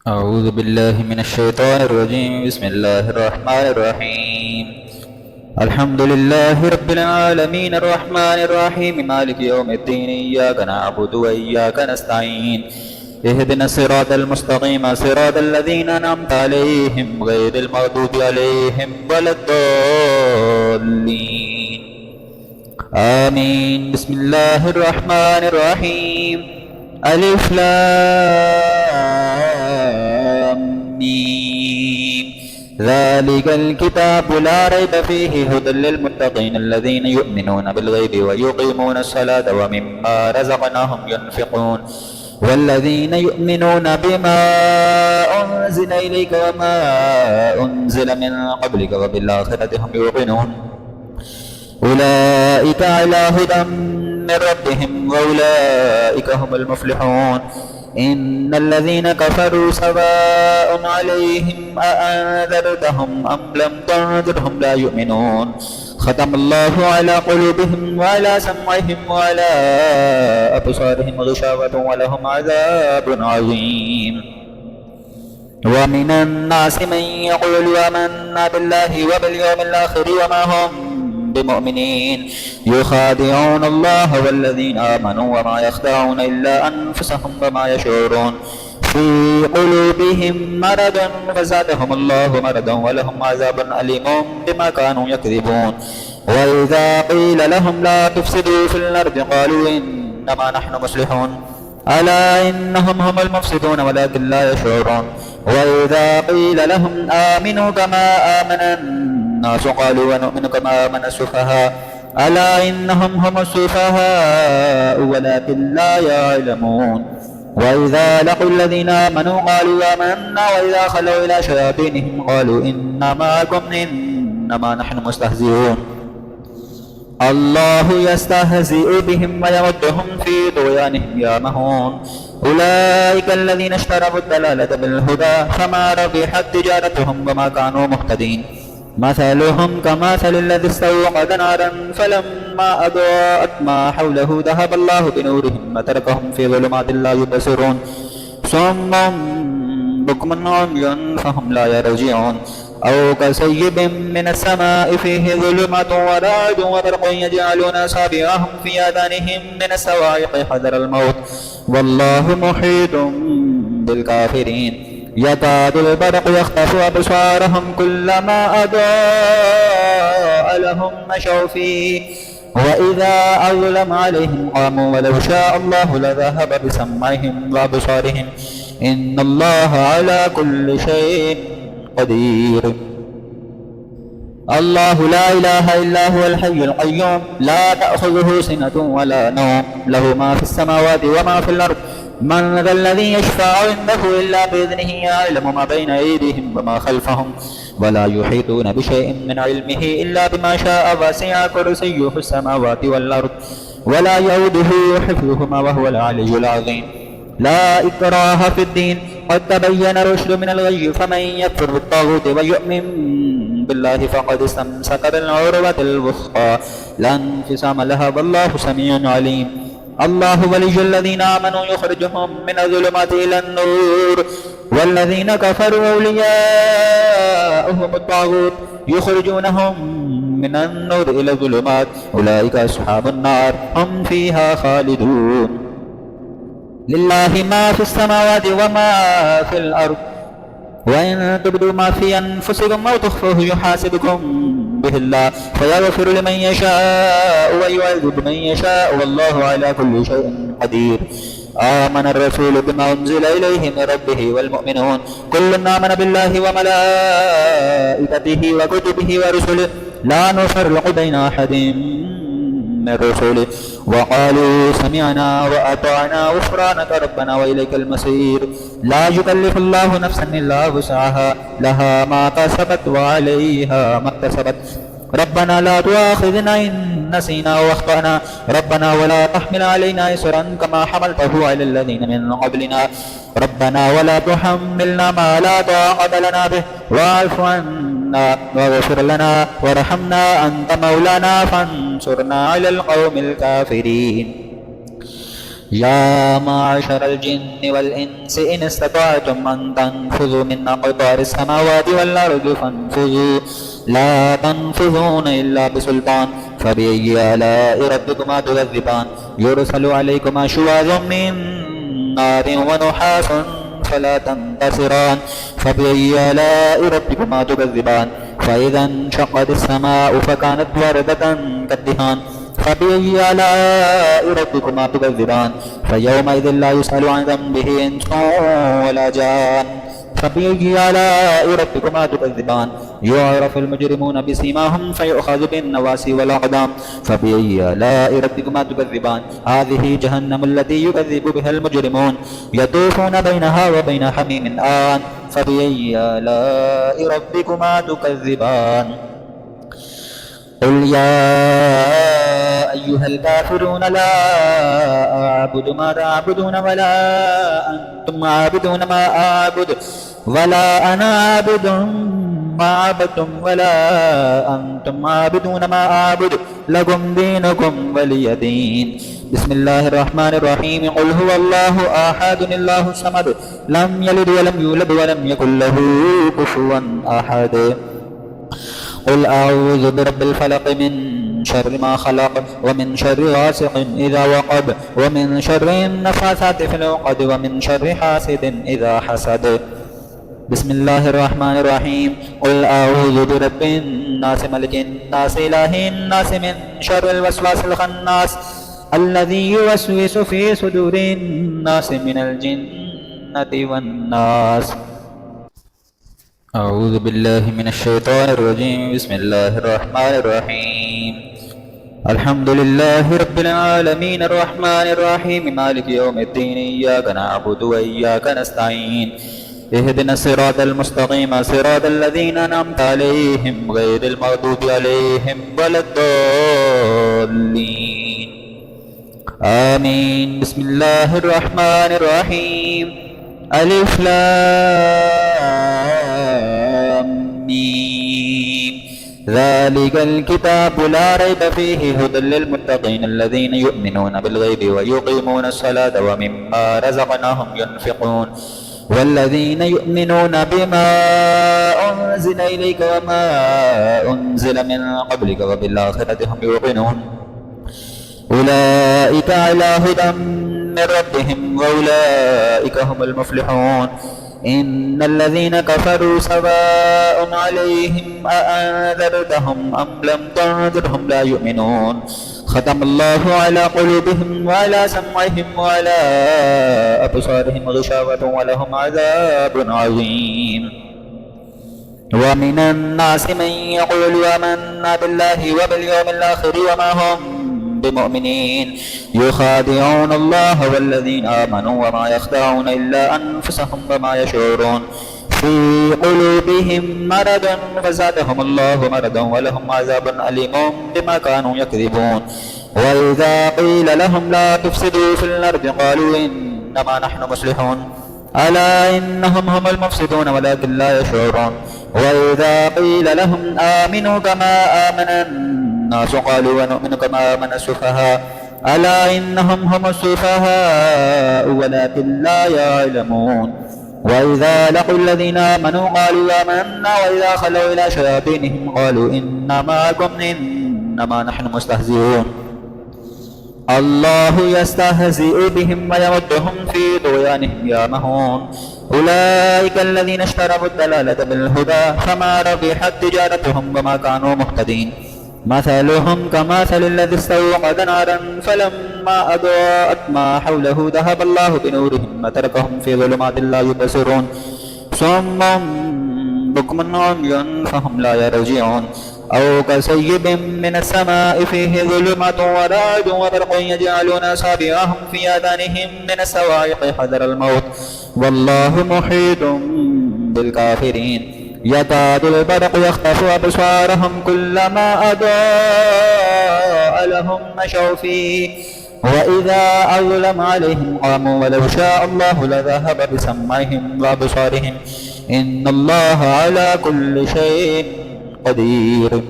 أعوذ بالله من الشيطان الرجيم. بسم الله الرحمن الرحيم. الحمد لله رب العالمين الرحمن الرحيم مالك يوم الدين. إياك نعبد وإياك نستعين. اهدنا الصراط المستقيم صراط الذين أنعمت عليهم غير المغضوب عليهم ولا الضالين. آمين. بسم الله الرحمن الرحيم. ألف لام ميم. ذلك الكتاب لا ريب فيه هدى للمتقين الذين يؤمنون بالغيب ويقيمون الصلاة ومما رزقناهم ينفقون والذين يؤمنون بما أنزل إليك وما أنزل من قبلك وبالآخرة هم يوقنون أولئك على هدى من ربهم وأولئك هم المفلحون. إن الذين كفروا سواء عليهم أأنذرتهم أم لم تنذرهم لا يؤمنون. ختم الله على قلوبهم وعلى سمعهم وعلى أبصارهم غشاوة ولهم عذاب عظيم. ومن الناس من يقول آمنا بالله وباليوم الآخر وما هم بمؤمنين يخادعون الله والذين آمنوا وما يخدعون إلا أنفسهم وما يشعرون. في قلوبهم مرض فزادهم الله مرضا ولهم عذاب أليم بما كانوا يكذبون. وإذا قيل لهم لا تفسدوا في الأرض قالوا إنما نحن مصلحون ألا إنهم هم المفسدون ولكن لا يشعرون. وإذا قيل لهم آمنوا كما آمن الناس قالوا ونؤمن كما آمن السفهاء ألا إنهم هم السفهاء ولكن لا يعلمون. وإذا لقوا الذين آمنوا قالوا آمنا وإذا خلوا إلى شياطينهم قالوا إنا معكم إنما نحن مستهزئون. الله يستهزئ بهم ويمدهم في طغيانهم يعمهون. أولئك الذين اشتروا الضلالة بالهدى فما ربحت تجارتهم وما كانوا مهتدين. مثلهم كمثل الذي استوقد نارا فلما أضاءت ما حوله ذهب الله بنورهم وتركهم في ظلمات لا يبصرون. صم بكم عمي فهم لا يرجعون. أو كصيب من السماء فيه ظلمات ورعد وبرق يجعلون أصابعهم في آذانهم من الصواعق حذر الموت والله محيط بالكافرين. يكاد البرق يخطف أبصارهم كلما أضاء لهم مشوا فيه وإذا أظلم عليهم قاموا ولو شاء الله لذهب بسمعهم وأبصارهم إن الله على كل شيء قدير. الله لا إله إلا هو الحي القيوم لا تأخذه سنة ولا نوم له ما في السماوات وما في الأرض من ذا الذي يشفع عنده إلا بإذنه يعلم ما بين أيديهم وما خلفهم ولا يحيطون بشيء من علمه إلا بما شاء وسع كرسيه السماوات والأرض ولا يؤوده حفظهما وهو العلي العظيم. لا إكراه في الدين قد تبين الرشد من الغي فمن يكفر بالطاغوت ويؤمن بالله فقد استمسك بالعروة الوثقى لا انفصام لها والله سميع عليم. الله ولي الذين آمنوا يخرجهم من الظلمات إلى النور والذين كفروا أولياؤهم الطاغوت يخرجونهم من النور إلى الظلمات أولئك أصحاب النار هم فيها خالدون. لله ما في السماوات وما في الأرض وإن تبدوا ما في أنفسكم أو تخفوه يحاسبكم به الله فيغفر لمن يشاء ويعذب من يشاء والله على كل شيء قدير. آمن الرسول بما أنزل إليه من ربه والمؤمنون كل آمن بالله وملائكته وكتبه ورسله لا نفرق بين أحد من رسله وقالوا سمعنا وأطعنا غفرانك ربنا وإليك المصير. لا يكلف الله نفسا إلا وسعها لها ما كسبت وعليها ما اكتسبت ربنا لا تؤاخذنا إن نسينا واخطأنا ربنا ولا تحمل علينا إصرا كما حملته على الذين من قبلنا ربنا ولا تحملنا ما لا طاقة لنا به واعف عنا واغفر لنا وارحمنا أنت مولانا فانصرنا على القوم الكافرين. يا معشر الجن والإنس إن استطعتم أن تنفذوا من أقطار السماوات والأرض فانفذوا لا تنفذون إلا بسلطان فبأي آلاء ربكما تكذبان يرسل عليكما شواظ من نار ونحاس فلا تنتصران فبأي آلاء ربكما تكذبان فإذا انشقت السماء فكانت وردة كالدهان فبأي آلاء ربكما تكذبان فيومئذ لا يسأل عن ذنبه إنس ولا جان فبأي آلاء ربكما تكذبان يعرف المجرمون بسيماهم فيؤخذ بالنواصي والأقدام فبأي آلاء ربكما تكذبان هذه جهنم التي يكذب بها المجرمون يطوفون بينها وبين حميم آن فبأي آلاء ربكما تكذبان قل يا أيها الكافرون لا أعبد ما تعبدون ولا أنتم عابدون ما أعبد ولا أنا عابد ما عبدتم ولا أنتم عابدون ما أعبد لكم دينكم ولي دين بسم الله الرحمن الرحيم قل هو الله أحد الله الصمد لم يلد ولم يولد ولم يكن له كفوا أحد قل أعوذ برب الفلق من شر ما خلق ومن شر غاسق إذا وقب ومن شر النفاثات في العقد ومن شر حاسد إذا حسد بسم الله الرحمن الرحيم قل أعوذ برب الناس ملك الناس إله الناس من شر الوسواس الخناس الذي يوسوس في صدور الناس من الجنة والناس أعوذ بالله من الشيطان الرجيم بسم الله الرحمن الرحيم الحمد لله رب العالمين الرحمن الرحيم مالك يوم الدين إياك نعبد وإياك نستعين اهدنا الصراط المستقيم صراط الذين أنعمت عليهم غير المغضوب عليهم ولا الضالين آمين بسم الله الرحمن الرحيم ألف لام ميم ذلك الكتاب لا ريب فيه هدى للمتقين الذين يؤمنون بالغيب ويقيمون الصلاة ومما رزقناهم ينفقون والذين يؤمنون بما أنزل إليك وما أنزل من قبلك وبالآخرة هم يوقنون أولئك على هدى من ربهم وأولئك هم المفلحون إن الذين كفروا سواء عليهم أأنذرتهم أم لم تنذرهم لا يؤمنون ختم الله على قلوبهم وعلى سمعهم وعلى أبصارهم غشاوة ولهم عذاب عظيم ومن الناس من يقول آمنا بالله وباليوم الآخر وما هم بمؤمنين يخادعون الله والذين آمنوا وما يخدعون إلا أنفسهم وما يشعرون في قلوبهم مرض فزادهم الله مرضا ولهم عذاب أليم بما كانوا يكذبون وإذا قيل لهم لا تفسدوا في الأرض قالوا إنما نحن مصلحون ألا إنهم هم المفسدون ولكن لا يشعرون وإذا قيل لهم آمنوا كما آمن الناس قالوا ونؤمن كما آمن السفهاء ألا إنهم هم السفهاء ولكن لا يعلمون وإذا لقوا الذين آمنوا قالوا آمنا وإذا خلوا إلى شياطينهم قالوا إنا معكم إنما نحن مستهزئون الله يستهزئ بهم ويمدهم في طغيانهم يعمهون أولئك الذين اشتروا الضلالة بالهدى فما ربحت تجارتهم وما كانوا مهتدين مثلهم كمثل الذي استوقد نارا فلما أضاءت ما حوله ذهب الله بنورهم وتركهم في ظلمات لا يبصرون صم بكم عمي فهم لا يرجعون أو كصيب من السماء فيه ظلمة ورعد وبرق يجعلون أصابعهم في آذانهم من الصواعق حذر الموت والله محيط بالكافرين يكاد البرق يخطف أبصارهم كلما أضاء لهم مشوا فيه وإذا أظلم عليهم قاموا ولو شاء الله لذهب بسمعهم وأبصارهم إن الله على كل شيء قدير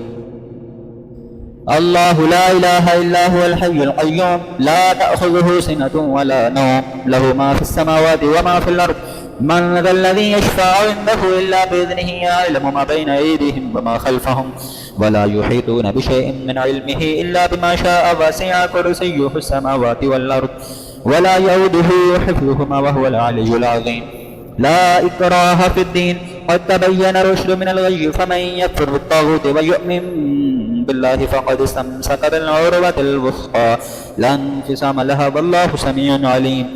الله لا إله إلا هو الحي القيوم لا تأخذه سنة ولا نوم له ما في السماوات وما في الأرض من ذا الذي يشفع عنده إلا بإذنه يعلم ما بين أيديهم وما خلفهم ولا يحيطون بشيء من علمه إلا بما شاء وسع كرسيه السماوات والأرض ولا يؤوده حفظهما وهو العلي العظيم لا إكراه في الدين قد تبين الرشد من الغي فمن يكفر بالطاغوت ويؤمن بالله فقد استمسك بالعروة الوثقى لا انفصام لها والله سميع عليم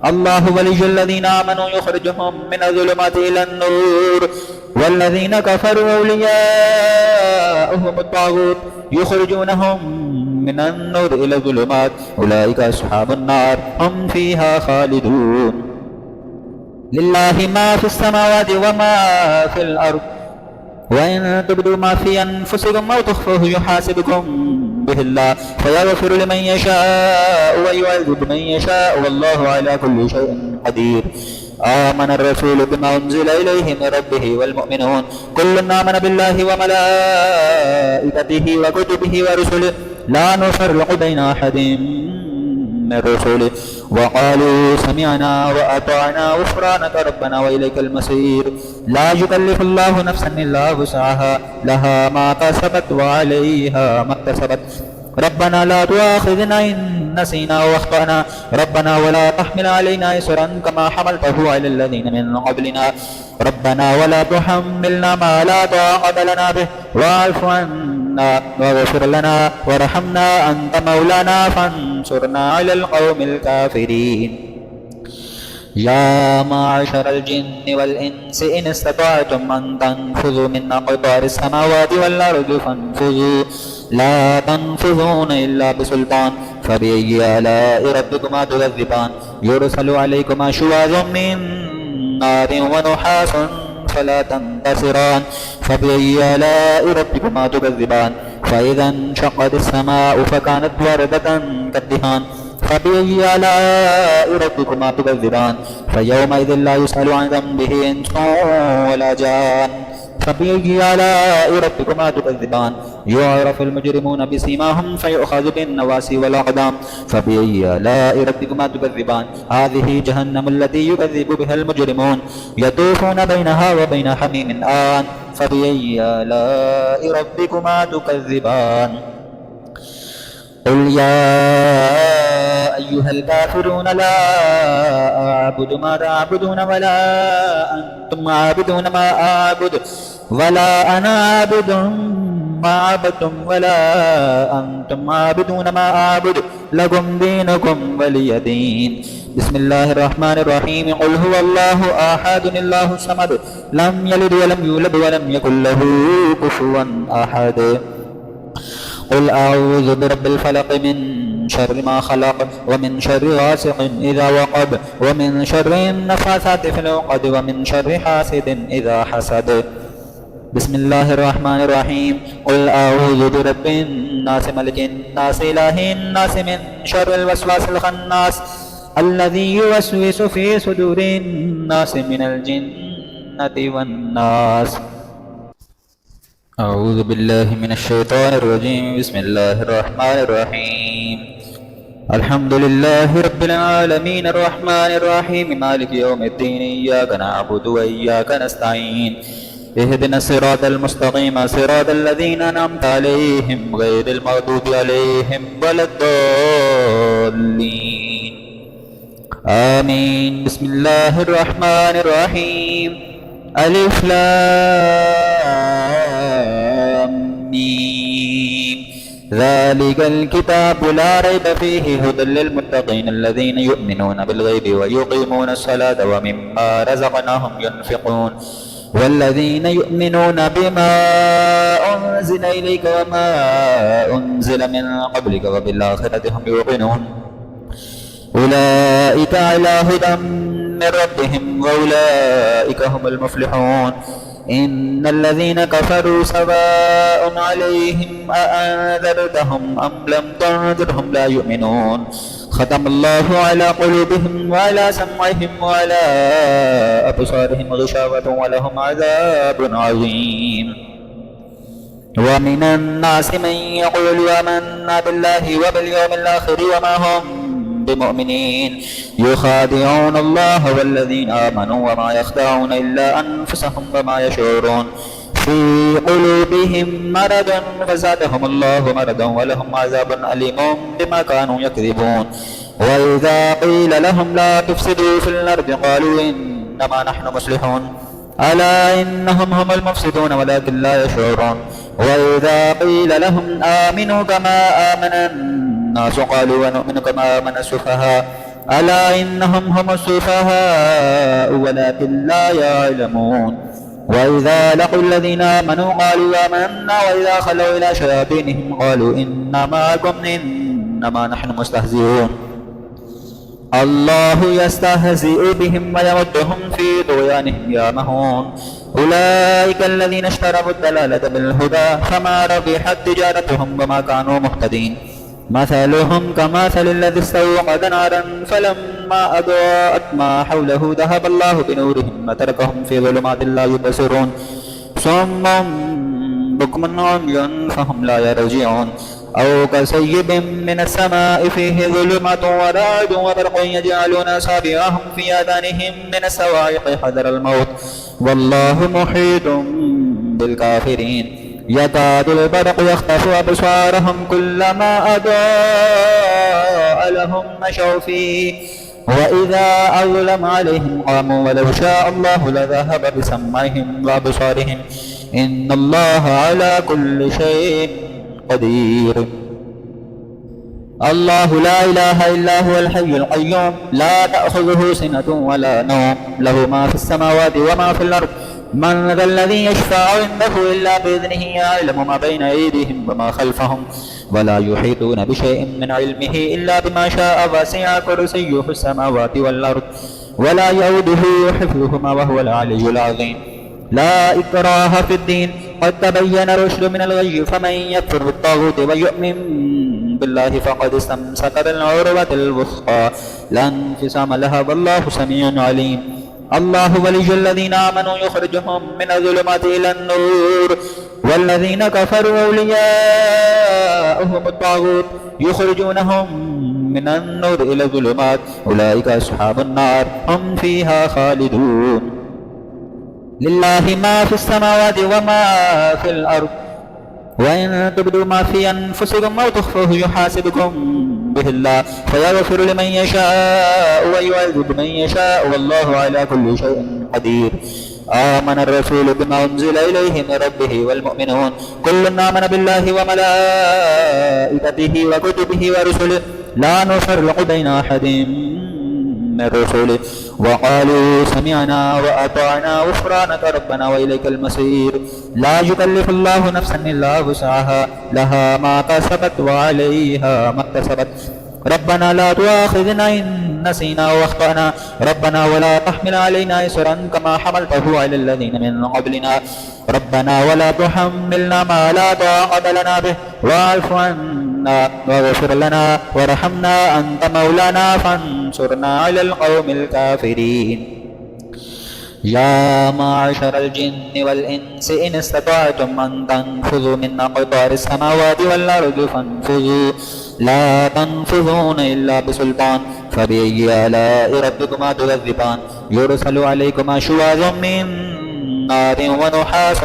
الله ولي الذين آمنوا يخرجهم من الظلمات إلى النور والذين كفروا أولياؤهم الطاغوت يخرجونهم من النور إلى الظلمات أولئك أصحاب النار هم فيها خالدون لله ما في السماوات وما في الأرض وإن تبدوا ما في أنفسكم أو تخفوه يحاسبكم به الله فيغفر لمن يشاء ويعذب من يشاء والله على كل شيء قدير آمن الرسول بما أنزل إليه من ربه والمؤمنون كل آمن بالله وملائكته وكتبه ورسله لا نفرق بين أحد من رسله وقالوا سمعنا وأطعنا غفرانك ربنا وإليك المصير لا يكلف الله نفسا إلا وسعها لها ما كسبت وعليها ما اكتسبت ربنا لا تؤاخذنا إن نسينا واخطأنا ربنا ولا تحمل علينا إصرا كما حملته على الذين من قبلنا ربنا ولا تحملنا ما لا طاقة لنا به واعف عنا واغفر لنا وارحمنا أنت مولانا فانصرنا على القوم الكافرين يا معشر الجن والإنس إن استطعتم أن تنفذوا من أقطار السماوات والأرض فانفذوا لا تنفذون إلا بسلطان فبأي آلاء ربكما تكذبان يرسل عليكما شواظ من نار ونحاس فلا تنتصران فبأي آلاء ربكما تكذبان فإذا انشقت السماء فكانت وردة كالدهان فبأي آلاء ربكما تكذبان فيومئذ لا يسأل عن ذنبه إنس ولا جان فبأي آلاء ربكما تكذبان يعرف المجرمون بسيماهم فيؤخذ بالنواسي والأقدام فبأي آلاء ربكما تكذبان هذه جهنم التي يكذب بها المجرمون يطوفون بينها وبين حميم آن فبأي آلاء ربكما تكذبان قل يا أيها الكافرون لا أعبد ما تعبدون ولا أنتم عابدون ما أعبد ولا أنا عابد ما عبدتم ولا أنتم عابدون ما أعبد لكم دينكم ولي دين بسم الله الرحمن الرحيم قل هو الله أحد الله الصمد لم يلد ولم يولد ولم يكن له كفوا أحد قل أعوذ برب الفلق من شر ما خلق ومن شر غاسق إذا وقب ومن شر النفاثات في العقد ومن شر حاسد إذا حسد بسم الله الرحمن الرحيم قل أعوذ برب الناس ملك الناس إله الناس من شر الوسواس الخناس الذي يوسوس في صدور الناس من الجنة والناس أعوذ بالله من الشيطان الرجيم بسم الله الرحمن الرحيم الحمد لله رب العالمين الرحمن الرحيم مالك يوم الدين إياك نعبد وإياك نستعين اهدنا الصراط المستقيم صراط الذين أنعمت عليهم غير المغضوب عليهم ولا الضالين آمين بسم الله الرحمن الرحيم ألف لام ميم ذلك الكتاب لا ريب فيه هدى للمتقين الذين يؤمنون بالغيب ويقيمون الصلاة ومما رزقناهم ينفقون والذين يؤمنون بما أنزل إليك وما أنزل من قبلك وبالآخرة هم يوقنون أولئك على هدى من ربهم وأولئك هم المفلحون إن الذين كفروا سواء عليهم أأنذرتهم أم لم تنذرهم لا يؤمنون ختم الله على قلوبهم وعلى سمعهم وعلى أبصارهم غشاوة ولهم عذاب عظيم ومن الناس من يقول آمنا بالله وباليوم الآخر وما هم بمؤمنين يخادعون الله والذين آمنوا وما يخدعون إلا أنفسهم وما يشعرون في قلوبهم مرض فزادهم الله مرضا ولهم عذاب أليم بما كانوا يكذبون وإذا قيل لهم لا تفسدوا في الأرض قالوا إنما نحن مصلحون ألا إنهم هم المفسدون ولكن لا يشعرون وإذا قيل لهم آمنوا كما آمن الناس قالوا ونؤمن كما آمن السفهاء ألا إنهم هم السفهاء ولكن لا يعلمون وإذا لقوا الذين آمنوا قالوا آمنا وإذا خلوا إلى شياطينهم قالوا إنا معكم إنما نحن مستهزئون الله يستهزئ بهم ويمدهم في طغيانهم يعمهون أولئك الذين اشتروا الضلالة بالهدى فما ربحت تجارتهم وما كانوا مهتدين مثلهم كمثل الذي استوقد نارا فلما أضاءت ما حوله ذهب الله بنورهم وتركهم في ظلمات لا يبصرون صم بكم عمي فهم لا يرجعون أو كصيب من السماء فيه ظلمة ورعد وبرق يجعلون أصابعهم في آذانهم من الصواعق حذر الموت والله محيط بالكافرين يكاد البرق يخطف أبصارهم كلما أضاء لهم مشوا فيه وإذا أظلم عليهم قاموا ولو شاء الله لذهب بسمعهم وأبصارهم إن الله على كل شيء قدير الله لا إله إلا هو الحي القيوم لا تأخذه سنة ولا نوم له ما في السماوات وما في الأرض من ذا الذي يشفع عنده إلا بإذنه يعلم ما بين أيديهم وما خلفهم ولا يحيطون بشيء من علمه إلا بما شاء وسع كرسيه السماوات والأرض ولا يؤوده حفظهما وهو العلي العظيم لا إكراه في الدين قد تبين الرشد من الغي فمن يكفر بالطاغوت ويؤمن بالله فقد استمسك بالعروة الوثقى لا انفصام لها والله سميع عليم الله ولي الذين آمنوا يخرجهم من الظلمات إلى النور والذين كفروا أولياؤهم الطاغوت يخرجونهم من النور إلى الظلمات أولئك أصحاب النار هم فيها خالدون لله ما في السماوات وما في الأرض وإن تبدوا ما في أنفسكم أو تخفوه يحاسبكم به الله فيغفر لمن يشاء ويعذب من يشاء والله على كل شيء قدير آمن الرسول بما أنزل إليه من ربه والمؤمنون كل آمن بالله وملائكته وكتبه ورسله لا نفرق بين أحد من رسله وقالوا سمعنا وأطعنا غفرانك ربنا وإليك المصير لا يكلف الله نفسا إلا وسعها لها ما كسبت وعليها ما اكتسبت ربنا لا تؤاخذنا إن نسينا واخطأنا ربنا ولا تحمل علينا إصرا كما حملته على الذين من قبلنا ربنا ولا تحملنا ما لا طاقة لنا به واعف عنا واغفر لنا وارحمنا أنت مولانا فانصرنا على القوم الكافرين يا معشر الجن والإنس إن استطعتم أن تنفذوا من أقطار السماوات والأرض فانفذوا لا تنفذون إلا بسلطان فبأي آلاء ربكما تكذبان يرسل عليكما شواظ من نار ونحاس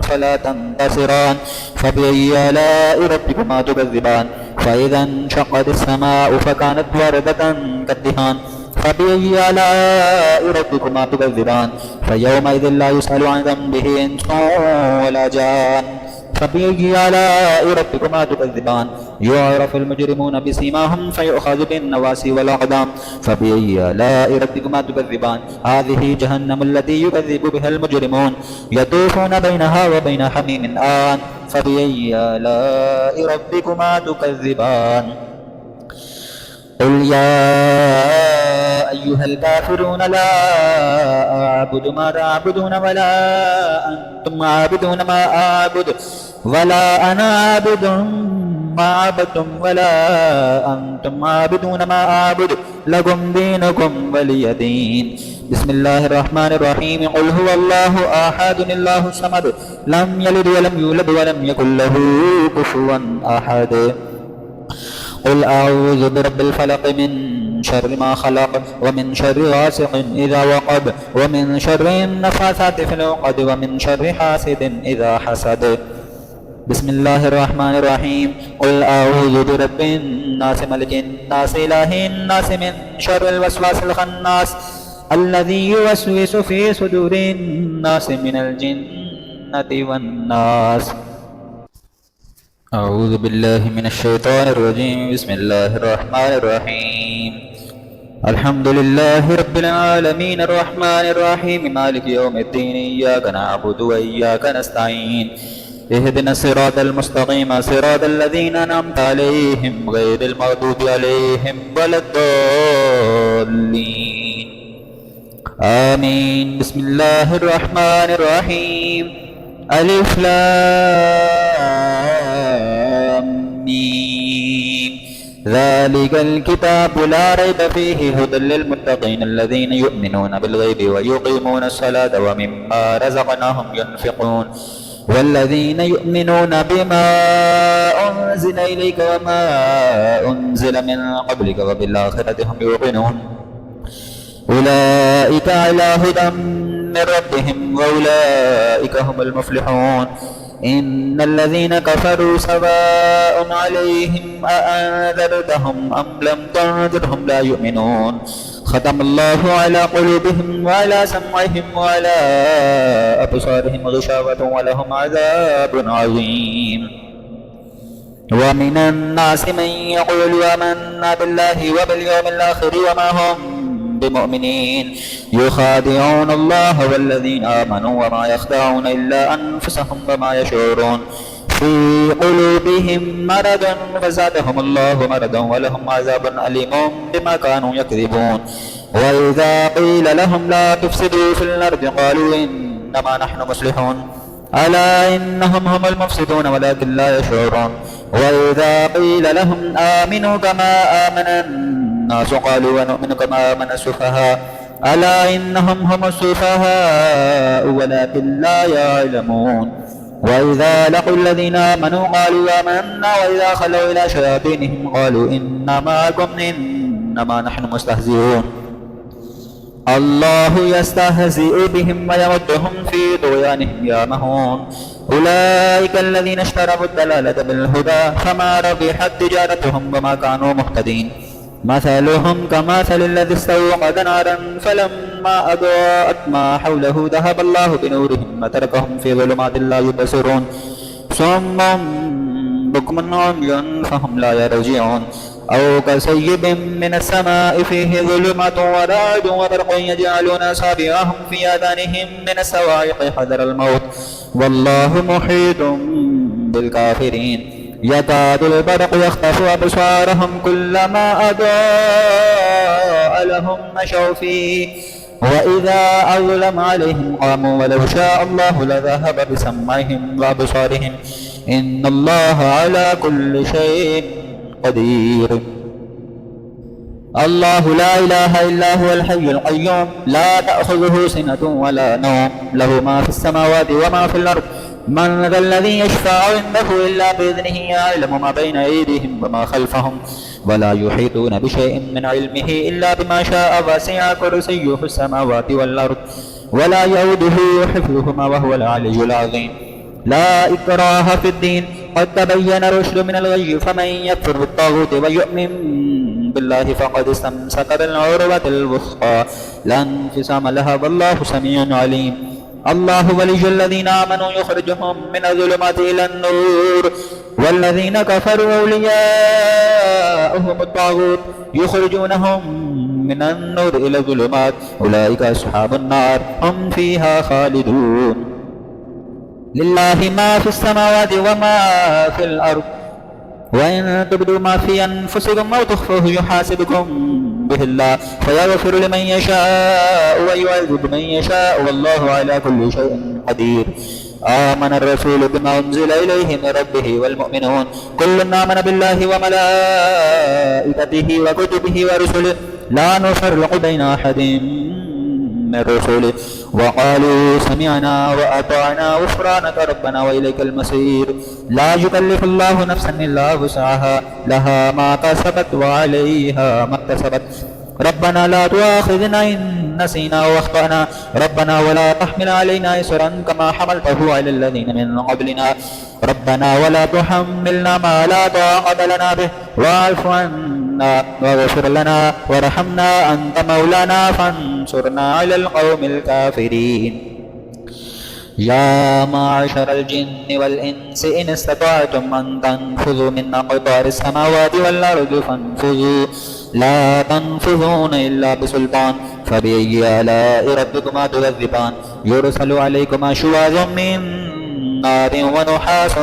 فلا تنتصران فبأي آلاء ربكما تكذبان فإذا انشقت السماء فكانت وردة كالدهان فبأي آلاء ربكما تكذبان فيومئذ لا يسأل عن ذنبه إنس ولا جان فبأي آلاء ربكما تكذبان يعرف المجرمون بسيماهم فيؤخذ بالنواسي والأقدام فبأي آلاء ربكما تكذبان هذه جهنم التي يكذب بها المجرمون يطوفون بينها وبين حميم آن فبأي آلاء ربكما تكذبان قل يا أيها الكافرون لا أعبد ما تعبدون ولا أنتم عابدون ما أعبد ولا أنا عابد ما عبدتم ولا أنتم عابدون ما أعبد لكم دينكم ولي دين بسم الله الرحمن الرحيم قل هو الله أحد الله الصمد لم يلد ولم يولد ولم يكن له كفوا أحد قل أعوذ برب الفلق من شر ما خلق ومن شر غاسق إذا وقب ومن شر النفاثات في العقد ومن شر حاسد إذا حسد بسم الله الرحمن الرحيم قل أعوذ برب الناس ملك الناس إله الناس من شر الوسواس الخناس الذي يوسوس في صدور الناس من الجنة والناس. أعوذ بالله من الشيطان الرجيم. بسم الله الرحمن الرحيم الحمد لله رب العالمين الرحمن الرحيم مالك يوم الدين إياك نعبد وإياك نستعين اهدنا الصراط المستقيم صراط الذين أنعمت عليهم غير المغضوب عليهم ولا الضالين آمين. بسم الله الرحمن الرحيم ألف لام ميم ذلك الكتاب لا ريب فيه هدى للمتقين الذين يؤمنون بالغيب ويقيمون الصلاة ومما رزقناهم ينفقون والذين يؤمنون بما أنزل إليك وما أنزل من قبلك وبالآخرة هم يوقنون أولئك على هدى من ربهم وأولئك هم المفلحون. إن الذين كفروا سواء عليهم أأنذرتهم أم لم تنذرهم لا يؤمنون ختم الله على قلوبهم وعلى سمعهم وعلى أبصارهم غشاوة ولهم عذاب عظيم. ومن الناس من يقول آمنا بالله وباليوم الآخر وما هم بمؤمنين يخادعون الله والذين آمنوا وما يخدعون إلا أنفسهم وما يشعرون في قلوبهم مرض فزادهم الله مرضا ولهم عذاب أليم بما كانوا يكذبون. وإذا قيل لهم لا تفسدوا في الأرض قالوا إنما نحن مصلحون ألا إنهم هم المفسدون ولكن لا يشعرون. وإذا قيل لهم آمنوا كما آمن الناس قالوا ونؤمن كما آمن السفهاء ألا إنهم هم السفهاء ولكن لا يعلمون. وإذا لقوا الذين آمنوا قالوا آمنا وإذا خلوا إلى شياطينهم قالوا إنا معكم إنما نحن مستهزئون. الله يستهزئ بهم ويمدهم في طغيانهم يعمهون. أولئك الذين اشتروا الضلالة بالهدى فما ربحت تجارتهم وما كانوا مهتدين. مثلهم كمثل الذي استوقد نارا فلما أضاءت ما حوله ذهب الله بنورهم وتركهم في ظلمات لا يبصرون صم بكم عمي فهم لا يرجعون. أو كسيب من السماء فيه ظلمات ورعد وبرق يجعلون أصابعهم في آذانهم من الصواعق حذر الموت والله محيط بالكافرين. يكاد البرق يخطف أبصارهم كلما أضاء لهم مشوا فيه وإذا أظلم عليهم قاموا ولو شاء الله لذهب بسمعهم وأبصارهم إن الله على كل شيء قدير. الله لا إله إلا هو الحي القيوم لا تأخذه سنة ولا نوم له ما في السماوات وما في الأرض من ذا الذي يشفع عنده إلا بإذنه يعلم ما بين أيديهم وما خلفهم ولا يحيطون بشيء من علمه إلا بما شاء وسع كرسيه السماوات والأرض ولا يؤوده حفظهما وهو العلي العظيم. لا إكراه في الدين قد تبين الرشد من الغي فمن يكفر بالطاغوت ويؤمن بالله فقد استمسك بالعروة الوثقى لا انفصام لها والله سميع عليم. الله ولي الذين آمنوا يخرجهم من الظلمات إلى النور والذين كفروا أولياؤهم الطاغوت يخرجونهم من النور إلى الظلمات أولئك أصحاب النار هم فيها خالدون. لله ما في السماوات وما في الأرض وإن تبدوا ما في أنفسكم أو تخفوه يحاسبكم به الله فيغفر لمن يشاء ويعذب من يشاء والله على كل شيء قدير. آمن الرسول بما أنزل إليه من ربه والمؤمنون كل آمن بالله وملائكته وكتبه ورسله لا نفرق بين أحد من رسله وقالوا سمعنا وأطعنا غفرانك ربنا وإليك المصير لا يكلف الله نفسا إلا وسعها لها ما كسبت وعليها ما اكتسبت ربنا لا تؤاخذنا إن نسينا واخطأنا ربنا ولا تحمل علينا إصرا كما حملته على الذين من قبلنا ربنا ولا تحملنا ما لا طاقة لنا به واعف عنا واغفر لنا وارحمنا أنت مولانا فانصرنا على القوم الكافرين يا معشر الجن والإنس إن استطعتم أن تنفذوا من أقطار السماوات والأرض فانفذوا لا تنفذون إلا بسلطان فبأي آلاء ربكما تكذبان يرسل عليكما شواظ من نار ونحاس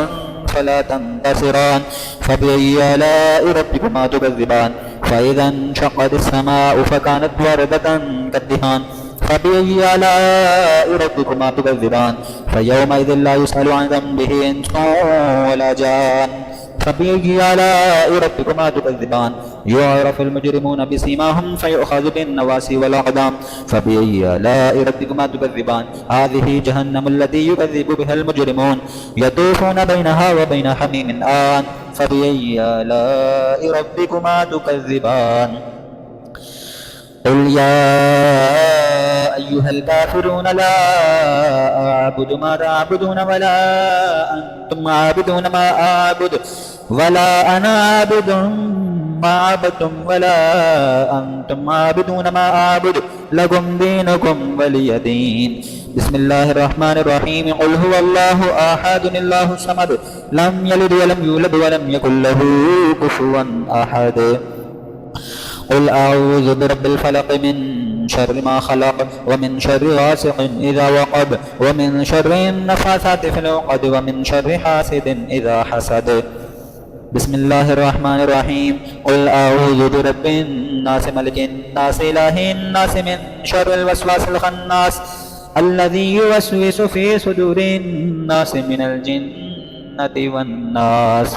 فلا تنتصران فبأي آلاء ربكما تكذبان فإذا انشقت السماء فكانت وردة كالدهان فبأي آلاء ربكما تكذبان فيومئذ لا يسأل عن ذنبه إنس ولا جان فبأي آلاء ربكما تكذبان يعرف المجرمون بسيماهم فيؤخذ بالنواسي والأقدام فبأي آلاء ربكما تكذبان هذه جهنم التي يكذب بها المجرمون يطوفون بينها وبين حميم آن فبأي آلاء ربكما تكذبان قل يا أيها الكافرون لا أعبد ما تعبدون ولا أنتم عابدون ما أعبد ولا أنا عابد ما عبدتم ولا أنتم عابدون ما أعبد لكم دينكم ولي دين بسم الله الرحمن الرحيم قل هو الله أحد الله الصمد لم يلد ولم يولد ولم يكن له كفوا أحد قل أعوذ برب الفلق من شر ما خلق ومن شر غاسق إذا وقب ومن شر النفاثات في العقد ومن شر حاسد إذا حسد بسم الله الرحمن الرحيم قل أعوذ برب الناس ملك الناس إله الناس من شر الوسواس الخناس الذي يوسوس في صدور الناس من الجنة والناس